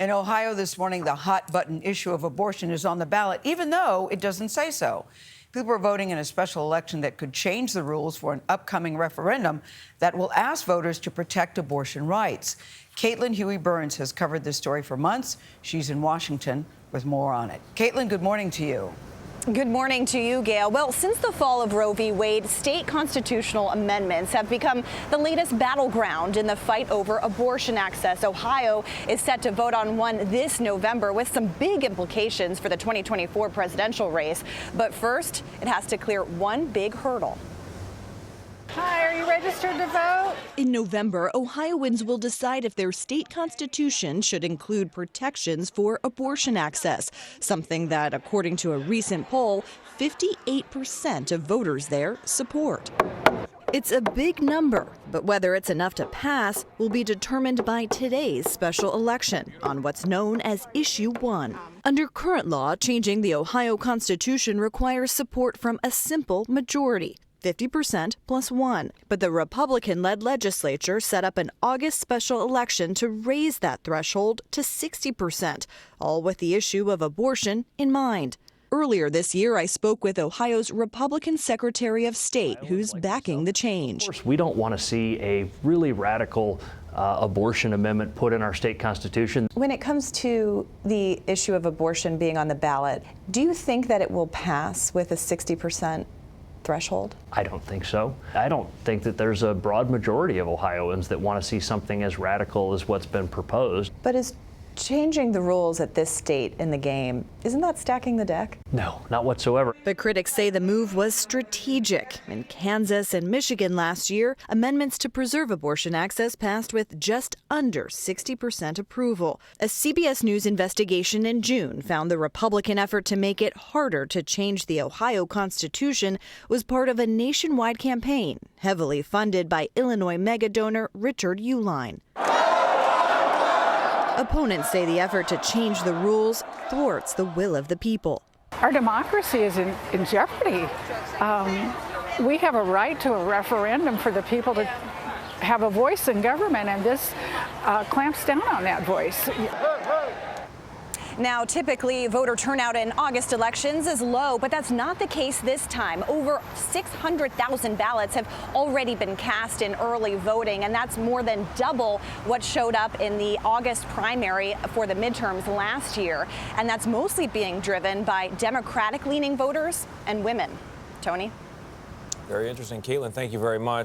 In Ohio this morning, the hot-button issue of abortion is on the ballot, even though it doesn't say so. People are voting in a special election that could change the rules for an upcoming referendum that will ask voters to protect abortion rights. Caitlin Huey-Burns has covered this story for months. She's in Washington with more on it. Caitlin, good morning to you. Good morning to you, Gail. Well, since the fall of Roe v. Wade, state constitutional amendments have become the latest battleground in the fight over abortion access. Ohio is set to vote on one this November with some big implications for the 2024 presidential race. But first, it has to clear one big hurdle. Hi, are you registered to vote? In November, Ohioans will decide if their state constitution should include protections for abortion access, something that, according to a recent poll, 58% of voters there support. It's a big number, but whether it's enough to pass will be determined by today's special election on what's known as Issue 1. Under current law, changing the Ohio Constitution requires support from a simple majority. 50% plus 1. But the Republican-led legislature set up an August special election to raise that threshold to 60%, all with the issue of abortion in mind. Earlier this year, I spoke with Ohio's Republican Secretary of State, who's backing the change. Of course, we don't want to see a really radical abortion amendment put in our state constitution. When it comes to the issue of abortion being on the ballot, do you think that it will pass with a 60% threshold? I don't think so. I don't think that there's a broad majority of Ohioans that want to see something as radical as what's been proposed. But is changing the rules at this state in the game, isn't that stacking the deck? No, not whatsoever. But critics say the move was strategic. In Kansas and Michigan last year, amendments to preserve abortion access passed with just under 60% approval. A CBS News investigation in June found the Republican effort to make it harder to change the Ohio Constitution was part of a nationwide campaign heavily funded by Illinois megadonor Richard Uihlein. Opponents say the effort to change the rules thwarts the will of the people. Our democracy is in jeopardy. We have a right to a referendum for the people to have a voice in government, and this clamps down on that voice. Now, typically, voter turnout in August elections is low, but that's not the case this time. Over 600,000 ballots have already been cast in early voting, and that's more than double what showed up in the August primary for the midterms last year. And that's mostly being driven by Democratic-leaning voters and women. Tony? Very interesting. Caitlin, thank you very much.